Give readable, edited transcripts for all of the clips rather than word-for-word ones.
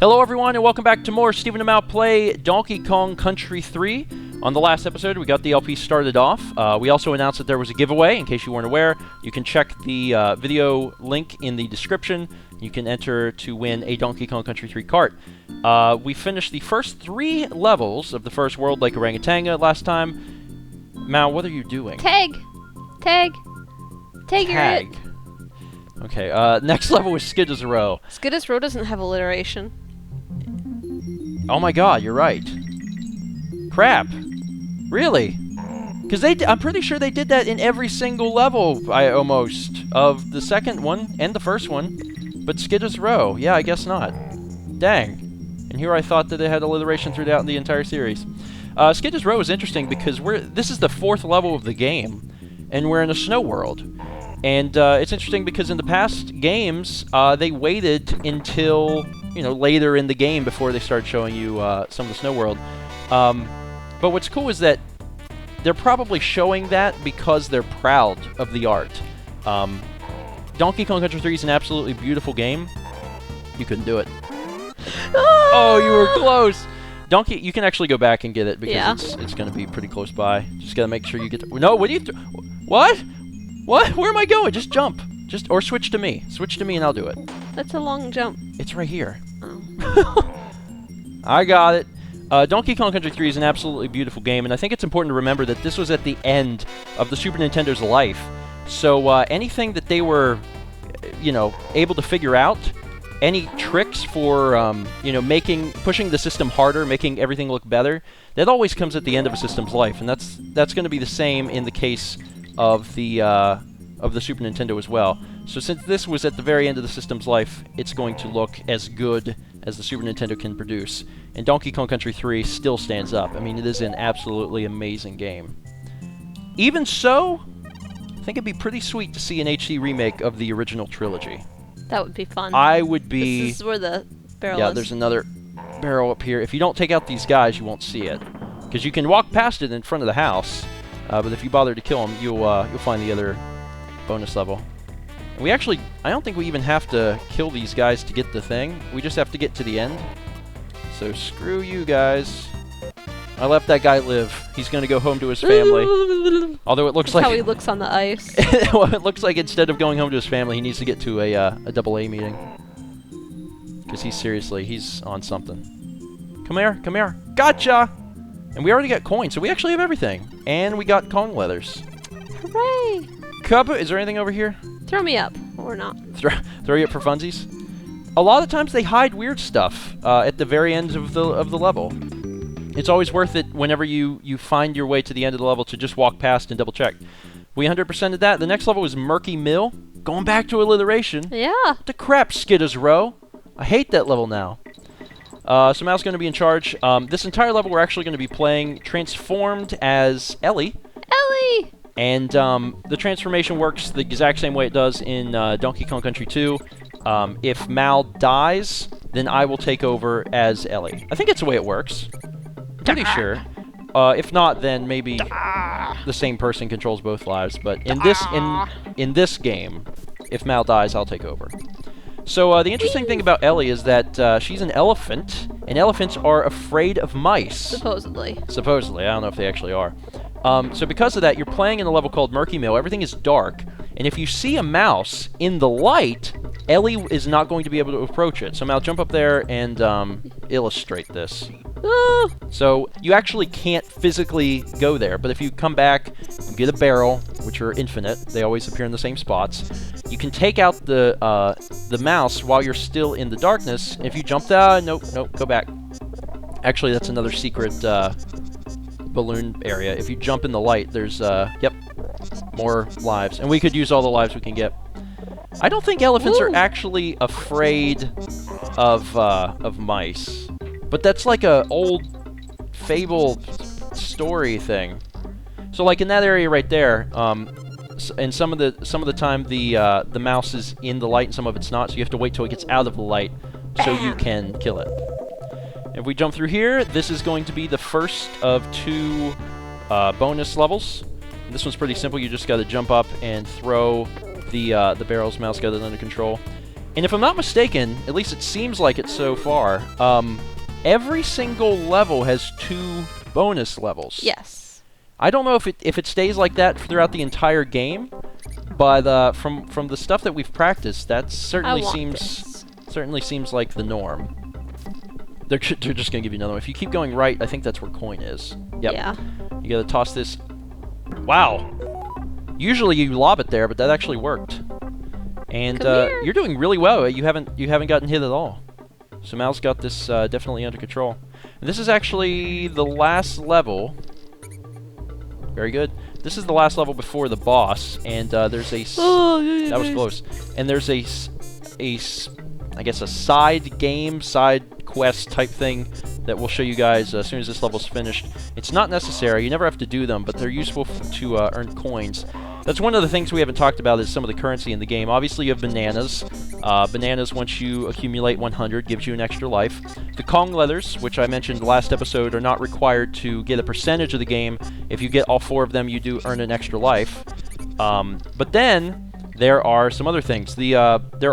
Hello everyone and welcome back to more StephenPlays Donkey Kong Country 3. On the last episode we got the LP started off. We also announced that there was a giveaway. In case you weren't aware, you can check the video link in the description. You can enter to win a Donkey Kong Country 3 cart. We finished the first 3 levels of the first world like Orangutanga last time. Mal, what are you doing? Tag! You're it. Okay, next level is Skides Row. Skides Row doesn't have alliteration. Oh my god, you're right. Crap. Really? Because I'm pretty sure they did that in every single level, almost, of the second one and the first one. But Skides Row, yeah, I guess not. Dang. And here I thought that they had alliteration throughout the entire series. Skides Row is interesting because this is the 4th level of the game, and we're in a snow world. And it's interesting because in the past games, they waited until, later in the game before they started showing you some of the snow world. But what's cool is that they're probably showing that because they're proud of the art. Donkey Kong Country 3 is an absolutely beautiful game. You couldn't do it. Oh, you were close! Donkey, you can actually go back and get it because it's going to be pretty close by. Just got to make sure you get to... No, what do you... What? What? Where am I going? Just jump. Or switch to me. Switch to me and I'll do it. That's a long jump. It's right here. Oh. I got it. Donkey Kong Country 3 is an absolutely beautiful game, and I think it's important to remember that this was at the end of the Super Nintendo's life. So anything that they were, able to figure out, any tricks for, pushing the system harder, making everything look better, that always comes at the end of a system's life, and that's going to be the same in the case of the Super Nintendo as well. So since this was at the very end of the system's life, it's going to look as good as the Super Nintendo can produce. And Donkey Kong Country 3 still stands up. I mean, it is an absolutely amazing game. Even so, I think it'd be pretty sweet to see an HD remake of the original trilogy. That would be fun. I would be... This is where the barrel is. Yeah, there's another barrel up here. If you don't take out these guys, you won't see it. Because you can walk past it in front of the house. But if you bother to kill them, you'll find the other bonus level. And we actually, I don't think we even have to kill these guys to get the thing. We just have to get to the end. So screw you guys. I left that guy live. He's going to go home to his family. Although it looks like... how he looks on the ice. Well, it looks like instead of going home to his family, he needs to get to a AA meeting. Because he's on something. Come here. Gotcha! And we already got coins, so we actually have everything. And we got Kong leathers. Hooray! Cubba, is there anything over here? Throw me up, or not. Throw you up for funsies? A lot of times they hide weird stuff at the very end of the level. It's always worth it whenever you find your way to the end of the level to just walk past and double check. We 100%ed that. The next level is Murky Mill. Going back to alliteration. Yeah. What the crap, Skides Row? I hate that level now. So Mal's going to be in charge. This entire level we're actually going to be playing transformed as Ellie. Ellie! And the transformation works the exact same way it does in Donkey Kong Country 2. If Mal dies, then I will take over as Ellie. I think it's the way it works. I'm pretty sure. If not, then maybe the same person controls both lives. But in this game, if Mal dies, I'll take over. So the interesting thing about Ellie is that she's an elephant, and elephants are afraid of mice. Supposedly. Supposedly. I don't know if they actually are. So because of that, you're playing in a level called Murky Mill. Everything is dark, and if you see a mouse in the light, Ellie is not going to be able to approach it. So Mal, jump up there and illustrate this. So you actually can't physically go there, but if you come back, you get a barrel, which are infinite. They always appear in the same spots. You can take out the mouse while you're still in the darkness. If you jump there, nope, go back. Actually, that's another secret balloon area. If you jump in the light, there's more lives, and we could use all the lives we can get. I don't think elephants are actually afraid of mice, but that's like a old fable story thing. So like in that area right there, and some of the time the mouse is in the light and some of it's not, so you have to wait till it gets out of the light so you can kill it. If we jump through here, this is going to be the first of 2 bonus levels. This one's pretty simple. You just got to jump up and throw the barrels. Mouse got it under control. And if I'm not mistaken, at least it seems like it so far, every single level has 2 bonus levels. Yes. I don't know if it stays like that throughout the entire game, but from the stuff that we've practiced, that certainly seems like the norm. They're just gonna give you another one. If you keep going right, I think that's where coin is. Yep. Yeah. You gotta toss this. Wow. Usually you lob it there, but that actually worked. And you're doing really well. You haven't gotten hit at all. So Mal's got this definitely under control. And this is actually the last level. Very good. This is the last level before the boss, and there's a that was close. And there's I guess a side quest type thing that we'll show you guys as soon as this level's finished. It's not necessary. You never have to do them, but they're useful to earn coins. That's one of the things we haven't talked about is some of the currency in the game. Obviously, you have bananas. Bananas, once you accumulate 100, gives you an extra life. The Kong leathers, which I mentioned last episode, are not required to get a percentage of the game. If you get all 4 of them, you do earn an extra life. But then there are some other things. There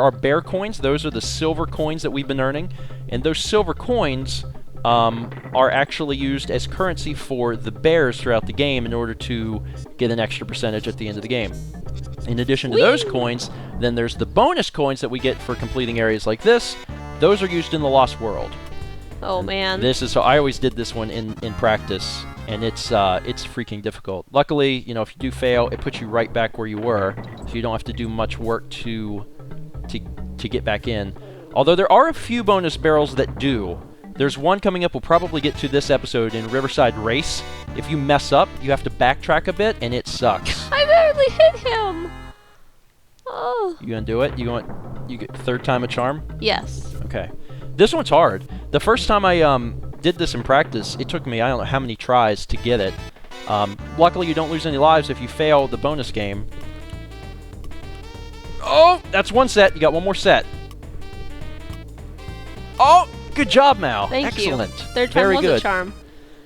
are bear coins. Those are the silver coins that we've been earning. And those silver coins are actually used as currency for the bears throughout the game in order to get an extra percentage at the end of the game. In addition to those coins, then there's the bonus coins that we get for completing areas like this. Those are used in the Lost World. Oh man. This is so I always did this one in practice, and it's freaking difficult. Luckily, you know, if you do fail, it puts you right back where you were, so you don't have to do much work to get back in. Although there are a few bonus barrels that do. There's one coming up we'll probably get to this episode in Riverside Race. If you mess up, you have to backtrack a bit, and it sucks. I barely hit him. Oh. You gonna do it? You get 3rd time a charm? Yes. Okay. This one's hard. The first time I did this in practice, it took me I don't know how many tries to get it. Luckily, you don't lose any lives if you fail the bonus game. Oh, that's 1 set. You got 1 more set. Oh, good job, Mal. Thank you. Excellent. 3rd time Very was good. a charm.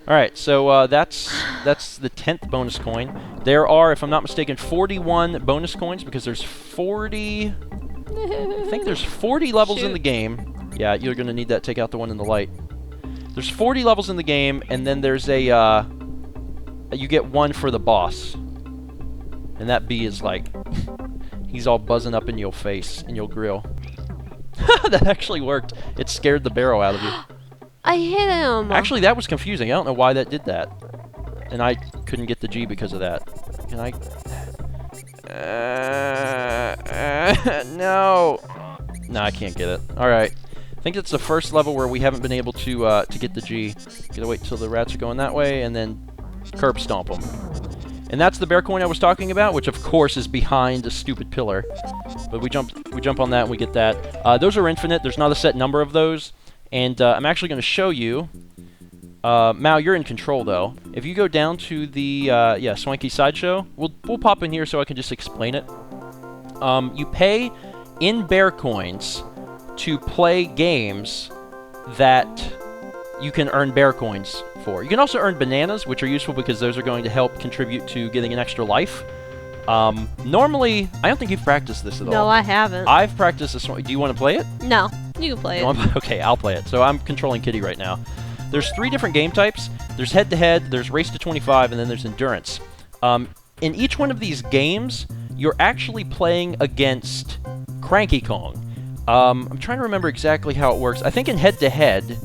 All right, so that's the 10th bonus coin. There are, if I'm not mistaken, 41 bonus coins because there's 40. I think there's 40 levels in the game. Yeah, you're gonna need that. Take out the one in the light. There's 40 levels in the game, and then there's a you get 1 for the boss, and that bee is like he's all buzzing up in your face, in your grill. That actually worked. It scared the barrel out of you. I hit him. Actually, that was confusing. I don't know why that did that. And I couldn't get the G because of that. Can I... no. No, I can't get it. Alright. I think it's the first level where we haven't been able to get the G. Gotta wait till the rats are going that way, and then curb stomp them. And that's the bear coin I was talking about, which of course is behind a stupid pillar. But we jump on that and we get that. Those are infinite. There's not a set number of those. And I'm actually going to show you. Mal, you're in control though. If you go down to the Swanky sideshow, we'll pop in here so I can just explain it. You pay in bear coins to play games that you can earn bear coins for. You can also earn bananas, which are useful because those are going to help contribute to getting an extra life. Normally, I don't think you've practiced this at all. No, I haven't. I've practiced this one. Do you want to play it? No, you can play it. Okay, I'll play it. So I'm controlling Kitty right now. There's 3 different game types. There's head-to-head, there's race to 25, and then there's endurance. In each one of these games, you're actually playing against Cranky Kong. I'm trying to remember exactly how it works. I think in head-to-head,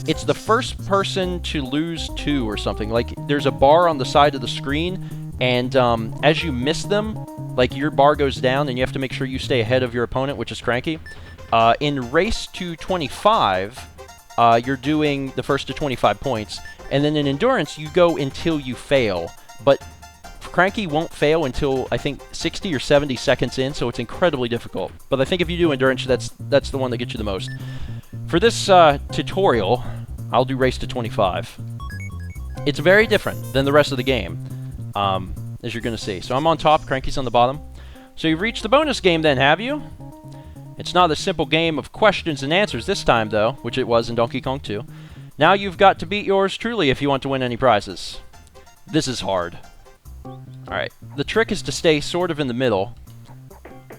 it's the first person to lose 2 or something. Like, there's a bar on the side of the screen, and as you miss them, like, your bar goes down, and you have to make sure you stay ahead of your opponent, which is Cranky. In Race to 25, you're doing the first to 25 points, and then in Endurance, you go until you fail. But Cranky won't fail until, I think, 60 or 70 seconds in, so it's incredibly difficult. But I think if you do Endurance, that's the one that gets you the most. For this tutorial, I'll do Race to 25. It's very different than the rest of the game, as you're going to see. So I'm on top, Cranky's on the bottom. So you've reached the bonus game then, have you? It's not a simple game of questions and answers this time, though, which it was in Donkey Kong 2. Now you've got to beat yours truly if you want to win any prizes. This is hard. Alright, the trick is to stay sort of in the middle.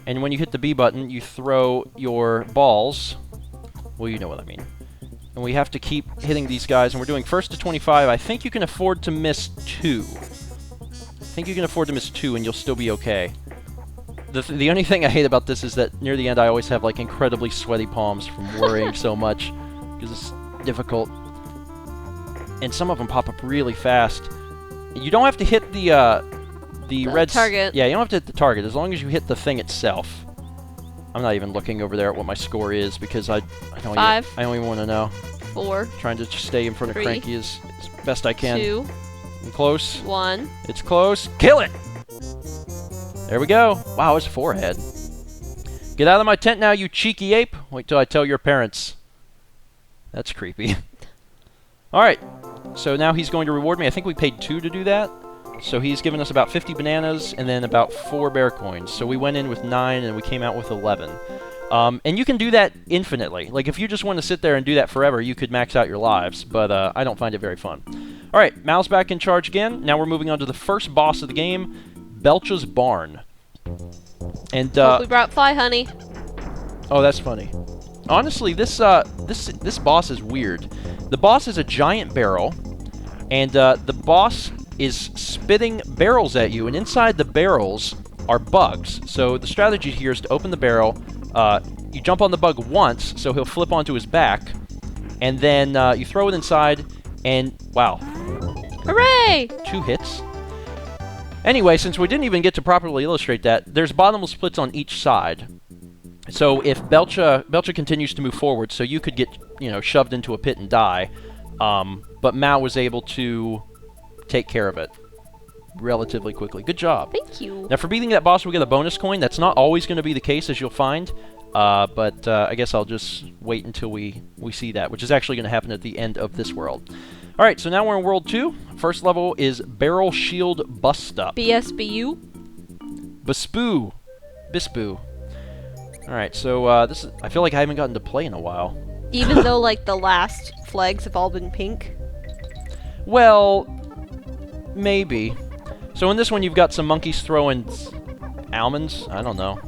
And when you hit the B button, you throw your balls. Well, you know what I mean. And we have to keep hitting these guys, and we're doing first to 25. I think you can afford to miss 2. I think you can afford to miss 2, and you'll still be okay. The only thing I hate about this is that near the end I always have like incredibly sweaty palms from worrying so much, because it's difficult. And some of them pop up really fast. You don't have to hit the red target. Yeah, you don't have to hit the target as long as you hit the thing itself. I'm not even looking over there at what my score is because I don't even want to know. 4. Trying to just stay in front of 3, Cranky as best I can. 2. I'm close. 1. It's close. Kill it! There we go. Wow, his forehead. Get out of my tent now, you cheeky ape. Wait till I tell your parents. That's creepy. Alright. So now he's going to reward me. I think we paid 2 to do that. So he's given us about 50 bananas and then about 4 bear coins. So we went in with 9 and we came out with 11. And you can do that infinitely. Like, if you just want to sit there and do that forever, you could max out your lives. But I don't find it very fun. Alright, Mal's back in charge again. Now we're moving on to the first boss of the game, Belcha's Barn. And Hope we brought Fly Honey. oh, that's funny. Honestly, this boss is weird. The boss is a giant barrel, and the boss is spitting barrels at you, and inside the barrels are bugs. So the strategy here is to open the barrel, you jump on the bug once, so he'll flip onto his back, and then you throw it inside, and wow. Hooray! 2 hits. Anyway, since we didn't even get to properly illustrate that, there's bottomless splits on each side. So if Belcha continues to move forward, so you could get, shoved into a pit and die, but Mal was able to take care of it relatively quickly. Good job. Thank you. Now, for beating that boss, we get a bonus coin. That's not always going to be the case, as you'll find, but I guess I'll just wait until we see that, which is actually going to happen at the end of this world. All right, so now we're in World 2. First level is Barrel Shield Bus Stop. BSBU? Bispoo. All right, so this is. I feel like I haven't gotten to play in a while. Even though, like, the last flags have all been pink? Well, maybe. So in this one, you've got some monkeys throwing almonds. I don't know.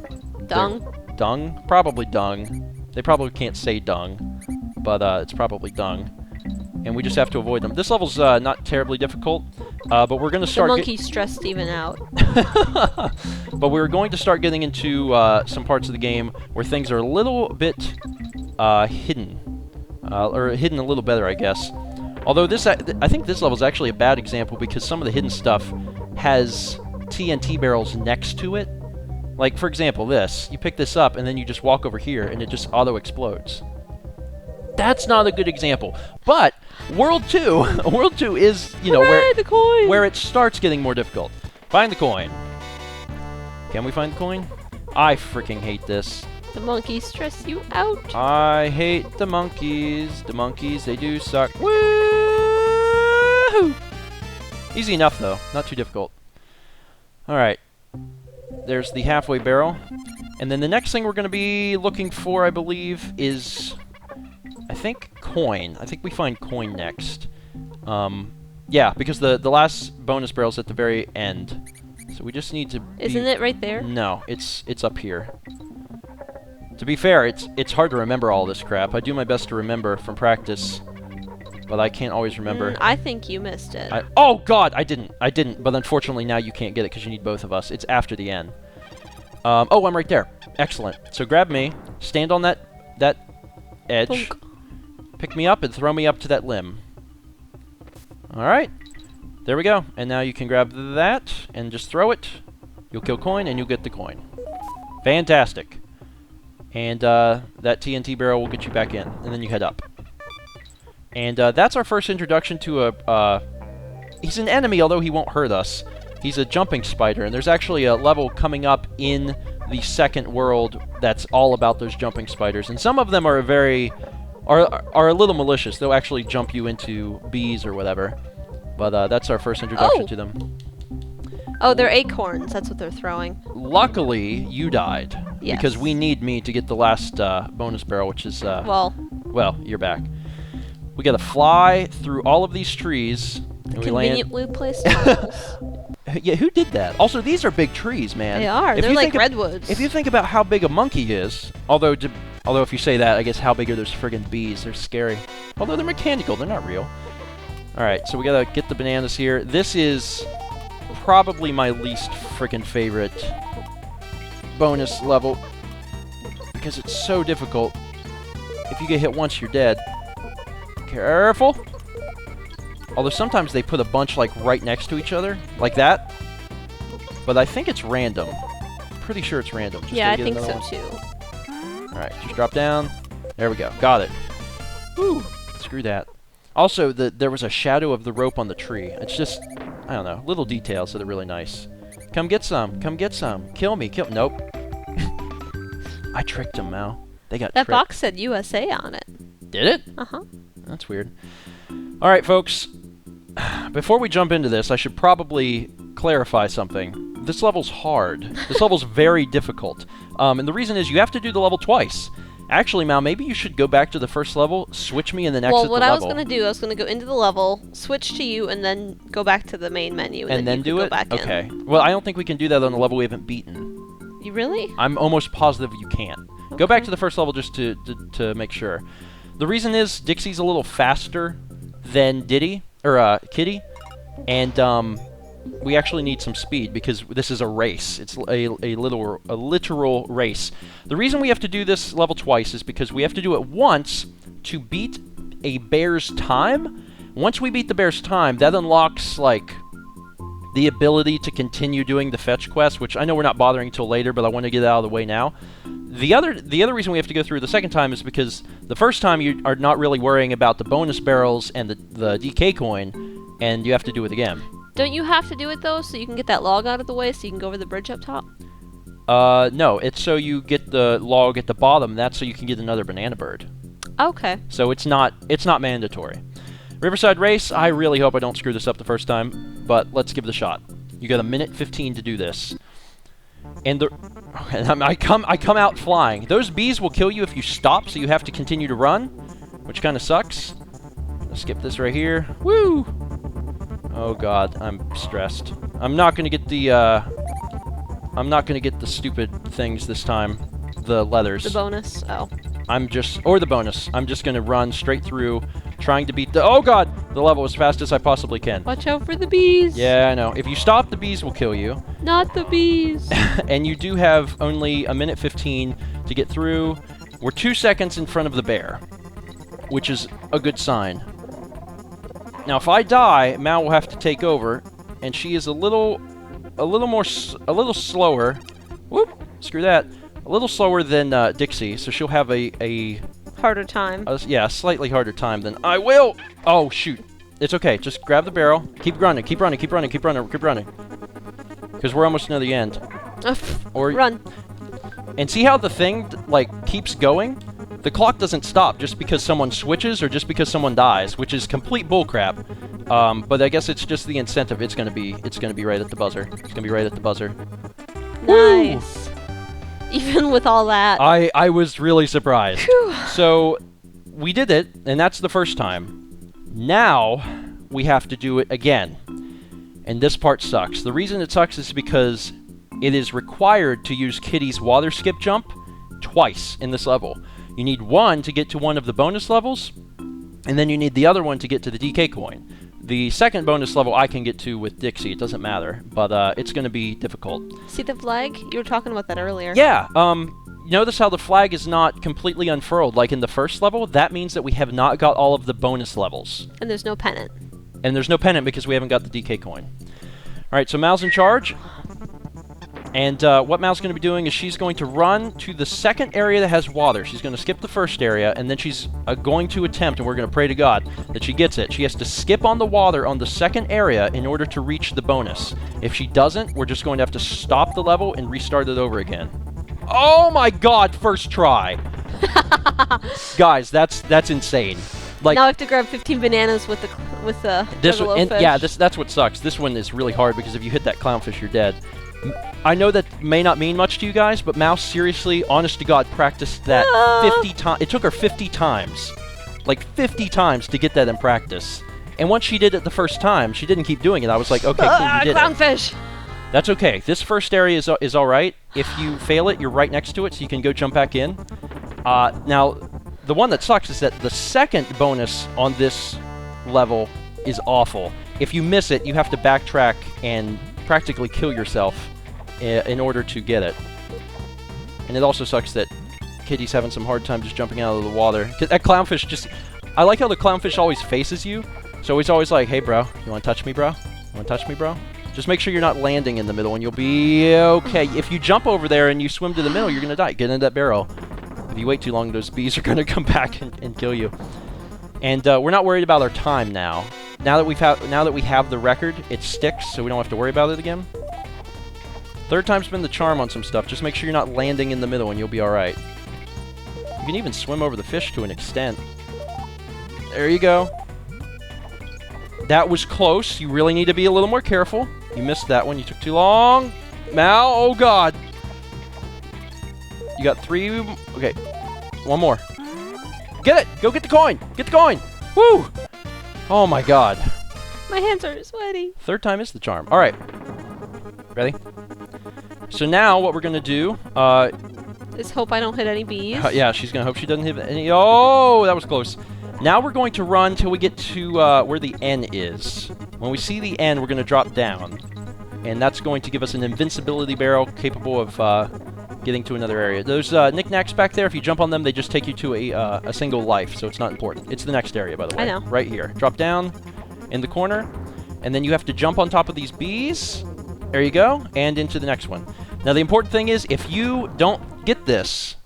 Dung? Dung? Probably dung. They probably can't say dung, but it's probably dung. And we just have to avoid them. This level's not terribly difficult, but we're going to start... The monkeys stress Steven out. But we're going to start getting into some parts of the game where things are a little bit hidden. Or hidden a little better, I guess. Although this, I think this level is actually a bad example because some of the hidden stuff has TNT barrels next to it. Like, for example, this. You pick this up, and then you just walk over here, and it just auto-explodes. That's not a good example. But World 2, World 2 is, Hooray, the coin! where it starts getting more difficult. Find the coin. Can we find the coin? I freaking hate this. The monkeys stress you out. I hate the monkeys. The monkeys, they do suck. Woo! Easy enough, though. Not too difficult. Alright. There's the halfway barrel. And then the next thing we're going to be looking for, I believe, is... I think coin. I think we find coin next. Yeah, because the last bonus barrel's at the very end. So we just need to Isn't it right there? No, it's up here. To be fair, it's hard to remember all this crap. I do my best to remember from practice, but I can't always remember. I think you missed it. Oh god, I didn't. But unfortunately now you can't get it because you need both of us. It's after the end. Oh, I'm right there. Excellent. So grab me, stand on that edge. Bonk. Pick me up and throw me up to that limb. Alright. There we go. And now you can grab that and just throw it. You'll kill coin and you'll get the coin. Fantastic. And that TNT barrel will get you back in. And then you head up. And that's our first introduction to a... he's an enemy, although he won't hurt us. He's a jumping spider. And there's actually a level coming up in the second world that's all about those jumping spiders. And some of them are are a little malicious. They'll actually jump you into bees or whatever. But that's our first introduction to them. Oh, they're acorns. That's what they're throwing. Luckily, you died. Yes. Because we need me to get the last bonus barrel, which is... Well, you're back. We gotta fly through all of these trees. And we land... Conveniently placed tiles. Yeah, who did that? Also, these are big trees, man. They are. If They're you like think redwoods. If you think about how big a monkey is, although if you say that, I guess how big are those friggin' bees? They're scary. Although they're mechanical, they're not real. All right, so we gotta get the bananas here. This is probably my least friggin' favorite bonus level because it's so difficult. If you get hit once, you're dead. Careful. Although sometimes they put a bunch like right next to each other, like that. But I think it's random. Pretty sure it's random. Just yeah, I gotta get think another so one. too. All right, just drop down. There we go. Got it. Woo. Screw that. Also, there was a shadow of the rope on the tree. It's just, I don't know, little details that are really nice. Come get some. Come get some. Kill me. Kill. Nope. I tricked them, Mal. They got That tricked. box said USA on it. Did it? Uh-huh. That's weird. All right, folks. Before we jump into this, I should probably clarify something. This level's hard. This level's very difficult. And the reason is you have to do the level twice. Actually, Mal, maybe you should go back to the first level, switch me, and then exit the level. Well, what I was going to do, I was going to go into the level, switch to you, and then go back to the main menu, and then you do could it? go back in. Okay. Well, I don't think we can do that on the level we haven't beaten. You really? I'm almost positive you can't. Okay. Go back to the first level just to make sure. The reason is Dixie's a little faster than Kitty, and we actually need some speed because this is a race. It's a literal race. The reason we have to do this level twice is because we have to do it once to beat a bear's time. Once we beat the bear's time, that unlocks like the ability to continue doing the fetch quest, which I know we're not bothering until later, but I want to get it out of the way now. The other reason we have to go through the second time is because the first time you are not really worrying about the bonus barrels and the DK coin, and you have to do it again. Don't you have to do it, though, so you can get that log out of the way so you can go over the bridge up top? No, it's so you get the log at the bottom. That's so you can get another banana bird. Okay. So it's not mandatory. Riverside Race, I really hope I don't screw this up the first time, but let's give it a shot. You got a minute 15 to do this. And I come out flying. Those bees will kill you if you stop, so you have to continue to run, which kind of sucks. Let's skip this right here. Woo! Oh god, I'm stressed. I'm not gonna get the stupid things this time. The leathers. The bonus? Oh. Or the bonus. I'm just gonna run straight through, trying to beat oh god! The level as fast as I possibly can. Watch out for the bees! Yeah, I know. If you stop, the bees will kill you. Not the bees! And you do have only a minute 15 to get through. We're 2 seconds in front of the bear, which is a good sign. Now, if I die, Mal will have to take over, and she is a little slower. Whoop! Screw that. A little slower than Dixie, so she'll have a harder time. Yeah, a slightly harder time than I will. Oh shoot! It's okay. Just grab the barrel. Keep running. Keep running. Keep running. Keep running. Keep running. Because we're almost near the end. Or run. And see how the thing like keeps going? The clock doesn't stop just because someone switches or just because someone dies, which is complete bullcrap. But I guess it's just the incentive. It's gonna be right at the buzzer. It's gonna be right at the buzzer. Nice. Woo! Even with all that. I was really surprised. Whew. So we did it, and that's the first time. Now we have to do it again. And this part sucks. The reason it sucks is because it is required to use Kitty's water skip jump twice in this level. You need one to get to one of the bonus levels, and then you need the other one to get to the DK coin. The second bonus level I can get to with Dixie. It doesn't matter, but it's going to be difficult. See the flag? You were talking about that earlier. Yeah. Notice how the flag is not completely unfurled like in the first level? That means that we have not got all of the bonus levels. And there's no pennant. And there's no pennant because we haven't got the DK coin. Alright, so Mal's in charge. And what Mal's going to be doing is she's going to run to the second area that has water. She's going to skip the first area, and then she's going to attempt, and we're going to pray to God that she gets it. She has to skip on the water on the second area in order to reach the bonus. If she doesn't, we're just going to have to stop the level and restart it over again. Oh my god, first try! Guys, that's insane. Like, now I have to grab 15 bananas with the this one, and fish. yeah, that's what sucks. This one is really hard because if you hit that clownfish, you're dead. I know that may not mean much to you guys, but Mouse seriously, honest to God, practiced that 50 times. It took her 50 times. Like 50 times to get that in practice. And once she did it the first time, she didn't keep doing it. I was like, okay, cool, you did clownfish! it. That's okay. This first area is all right. If you fail it, you're right next to it, so you can go jump back in. Now, the one that sucks is that the second bonus on this level is awful. If you miss it, you have to backtrack and practically kill yourself in order to get it. And it also sucks that Kitty's having some hard time just jumping out of the water. That clownfish just... I like how the clownfish always faces you. So he's always like, hey, bro, you want to touch me, bro? You want to touch me, bro? Just make sure you're not landing in the middle and you'll be okay. If you jump over there and you swim to the middle, you're going to die. Get into that barrel. If you wait too long, those bees are going to come back and kill you. And we're not worried about our time now. Now that we have the record, it sticks, so we don't have to worry about it again. Third time's been the charm on some stuff. Just make sure you're not landing in the middle and you'll be alright. You can even swim over the fish to an extent. There you go. That was close. You really need to be a little more careful. You missed that one. You took too long. Mal, oh god. You got 3. Okay. One more. Get it! Go get the coin! Get the coin! Woo! Oh my god. My hands are sweaty. Third time is the charm. Alright. Ready? So now what we're going to do... is hope I don't hit any bees. Yeah, she's going to hope she doesn't hit any... Oh, that was close. Now we're going to run till we get to where the N is. When we see the N, we're going to drop down. And that's going to give us an invincibility barrel capable of getting to another area. Those knickknacks back there, if you jump on them, they just take you to a single life, so it's not important. It's the next area, by the way. I know. Right here. Drop down in the corner, and then you have to jump on top of these bees. There you go, and into the next one. Now, the important thing is, if you don't get this...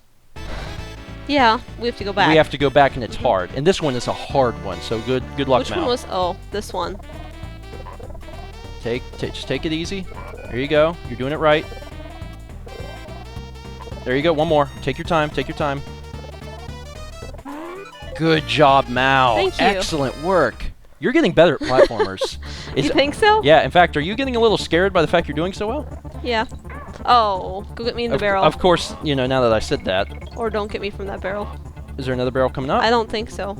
Yeah, we have to go back. We have to go back, and it's hard. And this one is a hard one, so good luck, Which Mal. one was... Oh, this one. Just take it easy. There you go. You're doing it right. There you go. One more. Take your time. Take your time. Good job, Mal. Thank you. Excellent work. You're getting better at platformers. You think so? Yeah. In fact, are you getting a little scared by the fact you're doing so well? Yeah. Oh, go get me in the barrel. Of course, you know, now that I said that. Or don't get me from that barrel. Is there another barrel coming up? I don't think so.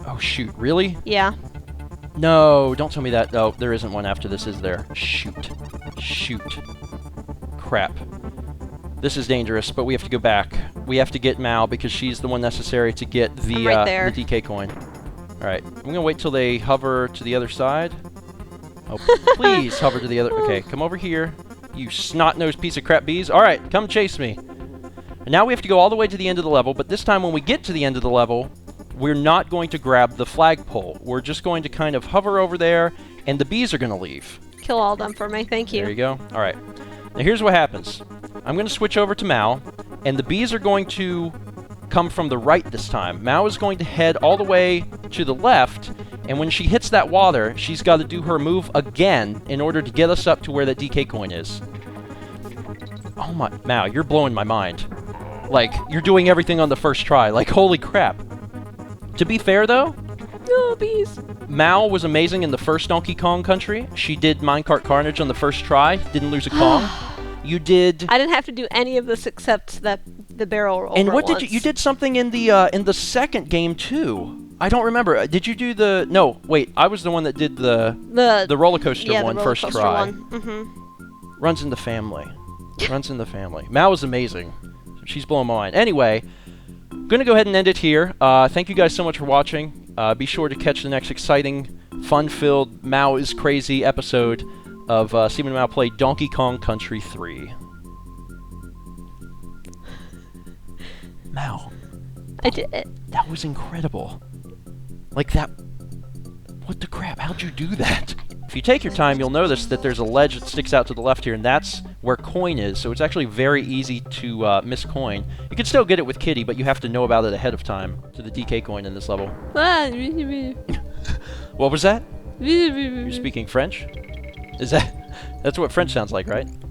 Oh, shoot. Really? Yeah. No, don't tell me that. Oh, there isn't one after this, is there? Shoot. Shoot. Crap. This is dangerous, but we have to go back. We have to get Mal because she's the one necessary to get the, the DK coin. Alright, I'm going to wait till they hover to the other side. Oh, please hover to the other... Okay, come over here. You snot-nosed piece of crap bees. Alright, come chase me. And now we have to go all the way to the end of the level, but this time when we get to the end of the level, we're not going to grab the flagpole. We're just going to kind of hover over there, and the bees are going to leave. Kill all of them for me, thank you. There you go. Alright. Now here's what happens. I'm going to switch over to Mal, and the bees are going to come from the right this time. Mal is going to head all the way to the left, and when she hits that water, she's got to do her move again in order to get us up to where that DK coin is. Oh my... Mal, you're blowing my mind. Like, you're doing everything on the first try. Like, holy crap. To be fair, though... Oh, bees. Mal was amazing in the first Donkey Kong Country. She did Minecart Carnage on the first try. Didn't lose a Kong. You did... I didn't have to do any of this except the barrel roll. And what did you... You did something in the second game, too. I don't remember. Did you do the... No, wait. I was the one that did the roller coaster one first try. Mm-hmm. Runs in the family. Runs in the family. Mal was amazing. She's blowing my mind. Anyway, I'm going to go ahead and end it here. Thank you guys so much for watching. Be sure to catch the next exciting, fun-filled, Mal is Crazy episode of Stephen and Mal Play Donkey Kong Country 3. Mal. I did it. That was incredible. Like that... What the crap? How'd you do that? If you take your time, you'll notice that there's a ledge that sticks out to the left here, and that's where coin is, so it's actually very easy to miss coin. You can still get it with Kitty, but you have to know about it ahead of time to the DK coin in this level. What was that? You're speaking French? Is that... That's what French sounds like, right?